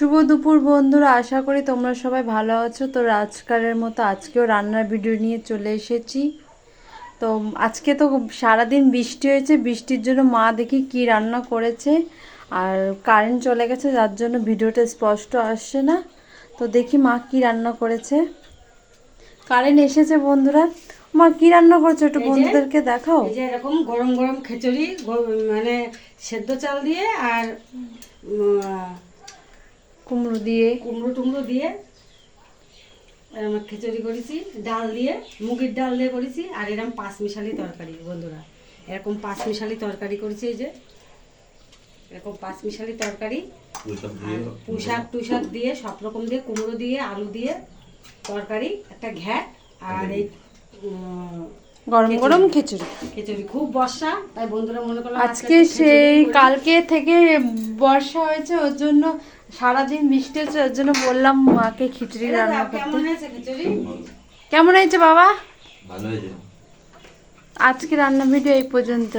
শুভ দুপুর বন্ধুরা, আশা করি তোমরা সবাই ভালো আছো। তো আজকালের মতো আজকেও রান্নার ভিডিও নিয়ে চলে এসেছি। তো আজকে তো সারাদিন বৃষ্টি হয়েছে, বৃষ্টির জন্য মা দেখি কি রান্না করেছে, আর কারেন্ট চলে গেছে যার জন্য ভিডিওটা স্পষ্ট আসছে না। তো দেখি মা কি রান্না করেছে। কারেন্ট এসেছে বন্ধুরা, মা কি রান্না করেছে একটু বন্ধুদেরকে দেখাও। এই যে এরকম গরম গরম খিচুড়ি, মানে সেদ্ধ চাল দিয়ে আর কুমড়ো টুমড়ো দিয়ে খিচুড়ি করেছি, ডাল দিয়ে, মুগের ডাল দিয়ে করেছি। আর এরকম পাঁচমিশালি তরকারি বন্ধুরা, এরকম পাঁচমিশালি তরকারি করেছি। এই যে এরকম পাঁচমিশালি তরকারি, পুঁইশাক টুইশাক দিয়ে সব রকম দিয়ে, কুমড়ো দিয়ে, আলু দিয়ে তরকারি, একটা ঘ্যাট, আর এই গরম গরম খিচুড়ি। খিচুড়ি খুব বর্ষা, তাই বন্ধুরা মনে করলাম আজকে সেই কালকে থেকে বর্ষা হয়েছে, ওর জন্য সারাদিন বৃষ্টি হচ্ছে, ওর জন্য বললাম মাকে খিচুড়ি রান্না করতে। কেমন হয়েছে খিচুড়ি? কেমন হয়েছে বাবা? ভালো হয়েছে। আজকে রান্না ভিডিও এই পর্যন্ত।